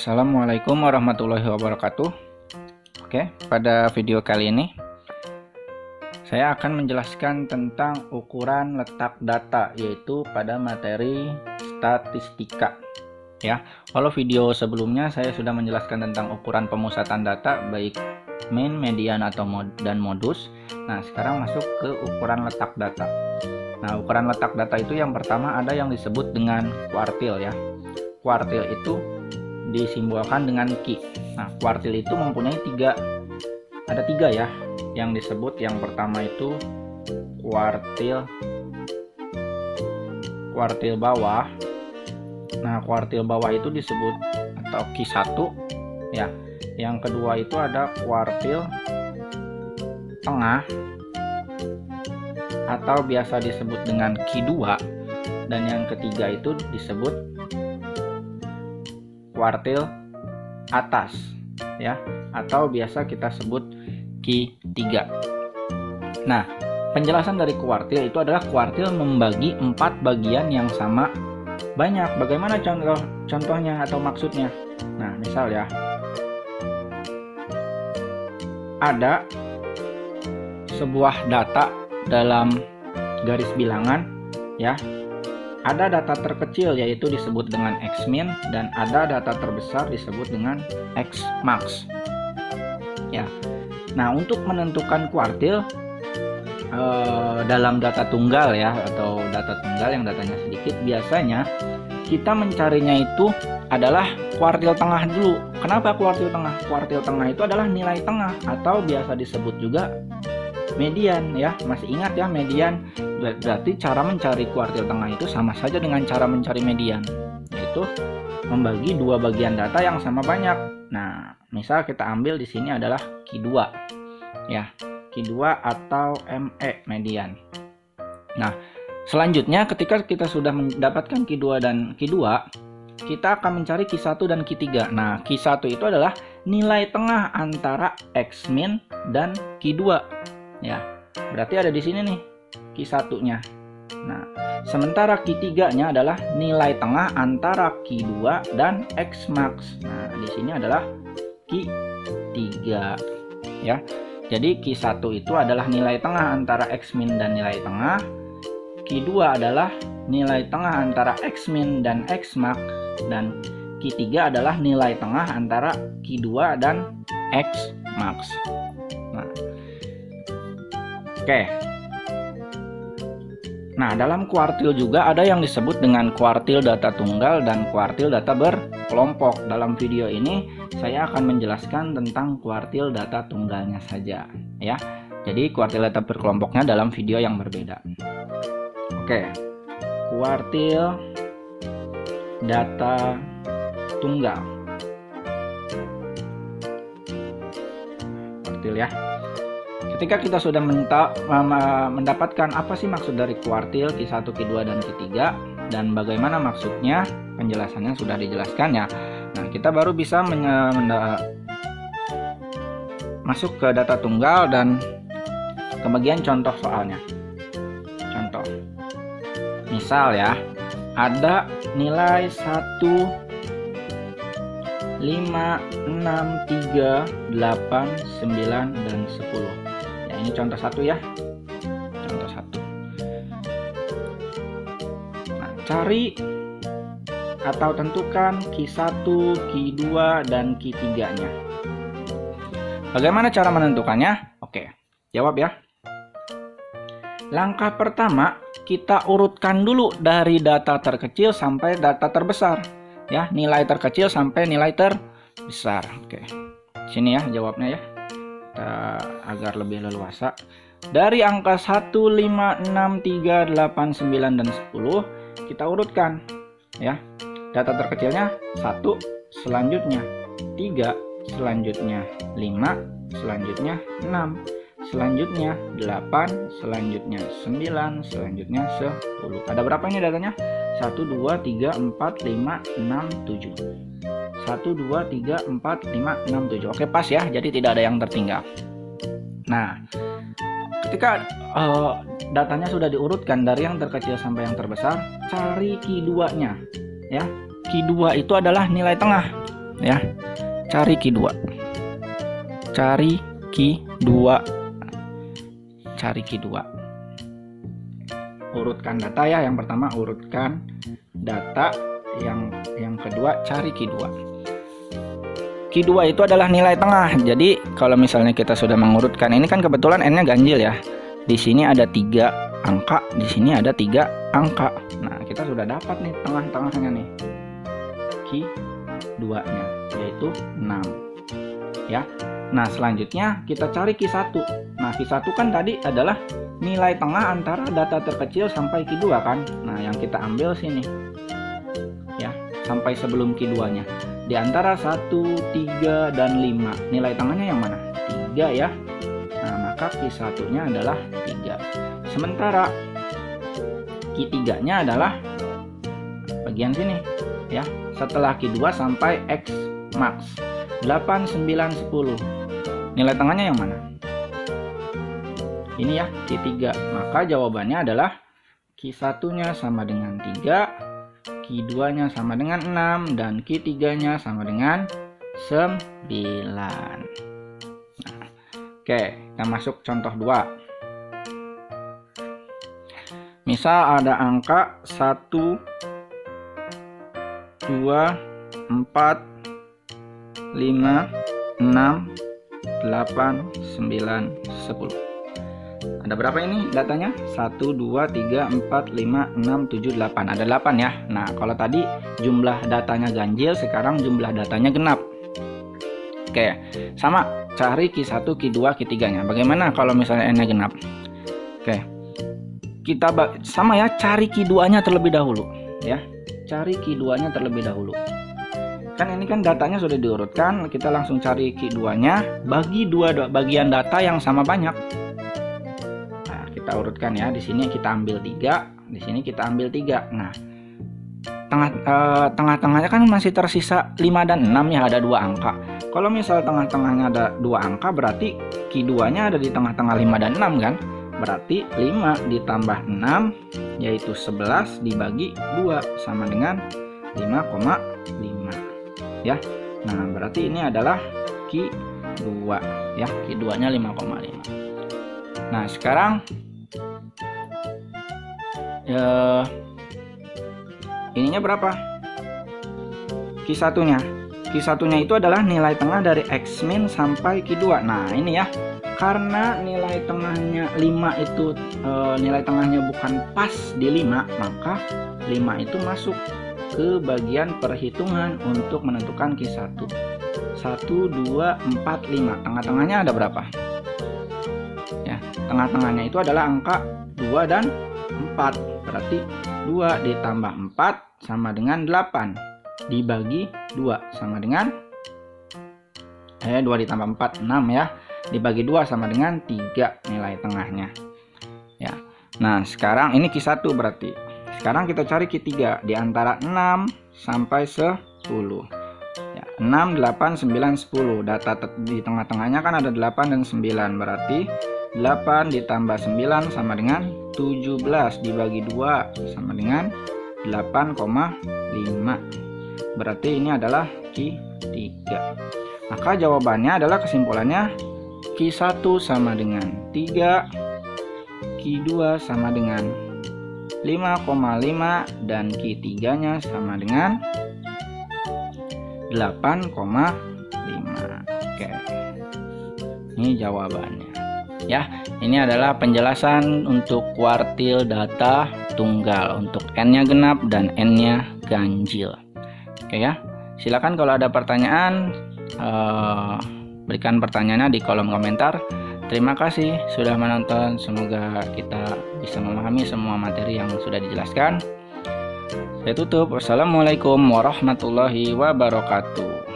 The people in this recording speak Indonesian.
Assalamualaikum warahmatullahi wabarakatuh. Oke, pada video kali ini saya akan menjelaskan tentang ukuran letak data, yaitu pada materi statistika. Ya, kalau video sebelumnya saya sudah menjelaskan tentang ukuran pemusatan data baik mean, median atau dan modus. Nah, sekarang masuk ke ukuran letak data. Nah, ukuran letak data itu yang pertama ada yang disebut dengan kuartil ya. Kuartil itu disimbolkan dengan Q. Nah, kuartil itu mempunyai ada tiga ya yang disebut. Yang pertama itu kuartil bawah. Nah, kuartil bawah itu disebut atau Q1 ya. Yang kedua itu ada kuartil tengah atau biasa disebut dengan Q2, dan yang ketiga itu disebut kuartil atas ya, atau biasa kita sebut Q3. Nah, penjelasan dari kuartil itu adalah kuartil membagi 4 bagian yang sama banyak. Bagaimana contohnya atau maksudnya? Nah, misal ya, ada sebuah data dalam garis bilangan ya. Ada data terkecil yaitu disebut dengan X-min, dan ada data terbesar disebut dengan X-max. Ya. Nah, untuk menentukan kuartil dalam data tunggal ya, atau data tunggal yang datanya sedikit, biasanya kita mencarinya itu adalah kuartil tengah dulu. Kenapa kuartil tengah? Kuartil tengah itu adalah nilai tengah atau biasa disebut juga median ya. Masih ingat ya median? Berarti cara mencari kuartil tengah itu sama saja dengan cara mencari median, yaitu membagi dua bagian data yang sama banyak. Nah, misal kita ambil di sini adalah Q2 ya, Q2 atau ME, median. Nah, selanjutnya ketika kita sudah mendapatkan Q2 dan Q2, kita akan mencari Q1 dan Q3. Nah, Q1 itu adalah nilai tengah antara X-min dan Q2 ya. Berarti ada di sini nih Q1-nya. Nah, sementara Q3-nya adalah nilai tengah antara Q2 dan X-max. Nah, di sini adalah Q3 ya. Jadi Q1 itu adalah nilai tengah antara X-min dan nilai tengah. Q2 adalah nilai tengah antara X-min dan X-max, dan Q3 adalah nilai tengah antara Q2 dan X-max. Nah, oke. Nah, dalam kuartil juga ada yang disebut dengan kuartil data tunggal dan kuartil data berkelompok. Dalam video ini saya akan menjelaskan tentang kuartil data tunggalnya saja ya. Jadi kuartil data berkelompoknya dalam video yang berbeda. Oke. Kuartil data tunggal. Kuartil ya. Ketika kita sudah mendapatkan apa sih maksud dari kuartil Q1, Q2, dan Q3, dan bagaimana maksudnya, penjelasannya sudah dijelaskan ya. Nah, kita baru bisa masuk ke data tunggal dan ke bagian contoh soalnya. Contoh. Misal ya, ada nilai 1, 5, 6, 3, 8, 9, dan 10. Ya, ini contoh satu ya. Contoh satu. Nah, cari atau tentukan Q1, Q2, dan Q3-nya. Bagaimana cara menentukannya? Oke, jawab ya. Langkah pertama, kita urutkan dulu dari data terkecil sampai data terbesar. Ya, nilai terkecil sampai nilai terbesar. Oke, sini ya jawabnya ya, agar lebih leluasa. Dari angka 1, 5, 6, 3, 8, 9, dan 10 kita urutkan ya. Data terkecilnya 1, selanjutnya 3, selanjutnya 5, selanjutnya 6, selanjutnya 8, selanjutnya 9, selanjutnya 10. Ada berapa ini datanya? 1, 2, 3, 4, 5, 6, 7. 1, 2, 3, 4, 5, 6, 7. Oke, pas ya, jadi tidak ada yang tertinggal. Nah, ketika datanya sudah diurutkan dari yang terkecil sampai yang terbesar, cari Q2-nya ya. Q2 itu adalah nilai tengah. ya. Cari Q2. Cari Q2. Cari Q2. Urutkan data ya. Yang pertama urutkan data, yang kedua cari Q2. Q2 itu adalah nilai tengah. Jadi kalau misalnya kita sudah mengurutkan, ini kan kebetulan n-nya ganjil ya. Di sini ada 3 angka, di sini ada 3 angka. Nah, kita sudah dapat nih tengah-tengahnya nih. Q2-nya yaitu 6. Ya. Nah, selanjutnya kita cari Q1. Nah, Q1 kan tadi adalah nilai tengah antara data terkecil sampai Q2 kan. Nah, yang kita ambil sini. Ya, sampai sebelum Q2-nya. Di antara 1, 3, dan 5. Nilai tengahnya yang mana? 3 ya. Nah, maka Q1-nya adalah 3. Sementara Q3-nya adalah bagian sini ya. Setelah Q2 sampai X max 8, 9, 10. Nilai tengahnya yang mana? Ini ya, Q3. Maka jawabannya adalah Q1-nya sama dengan 3, Q2-nya sama dengan 6, dan Q3-nya sama dengan 9. Nah, oke, kita masuk contoh 2. Misal ada angka 1, 2, 4, 5, 6, 8, 9, 10. Ada berapa ini datanya? 1, 2, 3, 4, 5, 6, 7, 8. Ada 8 ya. Nah, kalau tadi jumlah datanya ganjil, sekarang jumlah datanya genap. Oke, sama. Cari Q1, Q2, Q3-nya. Bagaimana kalau misalnya n-nya genap? Oke, kita sama ya, cari Q2-nya terlebih dahulu. Ya, cari Q2-nya terlebih dahulu. Kan ini kan datanya sudah diurutkan, kita langsung cari Q2-nya, bagi dua bagian data yang sama banyak. Nah, kita urutkan ya, di sini kita ambil 3, di sini kita ambil 3. Nah, tengah-tengahnya kan masih tersisa 5 dan 6 ya, ada 2 angka. Kalau misal tengah-tengahnya ada 2 angka, berarti Q2-nya ada di tengah-tengah 5 dan 6 kan? Berarti 5 ditambah 6 yaitu 11 dibagi 2 sama dengan 5,5 ya. Nah, berarti ini adalah Q2 ya. Q2-nya 5,5. Nah, sekarang ininya berapa? Q1-nya. Q1-nya itu adalah nilai tengah dari X min sampai Q2. Nah, ini ya. Karena nilai tengahnya 5 itu nilai tengahnya bukan pas di 5, maka 5 itu masuk ke bagian perhitungan untuk menentukan Q1. 1, 2, 4, 5. Tengah-tengahnya ada berapa? Ya, tengah-tengahnya itu adalah angka 2 dan 4. Berarti 2 ditambah 4 sama dengan 8 dibagi 2 sama dengan 2 ditambah 4 6 ya. Dibagi 2 sama dengan 3 nilai tengahnya ya. Nah, sekarang ini Q1 berarti. Sekarang kita cari Q3 di antara 6 sampai 10 ya. 6, 8, 9, 10. Data di tengah-tengahnya kan ada 8 dan 9. Berarti 8 ditambah 9 sama dengan 17 dibagi 2 sama dengan 8,5. Berarti ini adalah Q3. Maka jawabannya adalah, kesimpulannya, Q1 sama dengan 3, Q2 sama dengan 5,5, dan Q3-nya sama dengan 8,5. Oke, ini jawabannya ya. Ini adalah penjelasan untuk kuartil data tunggal untuk n-nya genap dan n-nya ganjil. Oke ya, silakan kalau ada pertanyaan, berikan pertanyaannya di kolom komentar. Terima kasih sudah menonton. Semoga kita bisa memahami semua materi yang sudah dijelaskan. Saya tutup. Wassalamualaikum warahmatullahi wabarakatuh.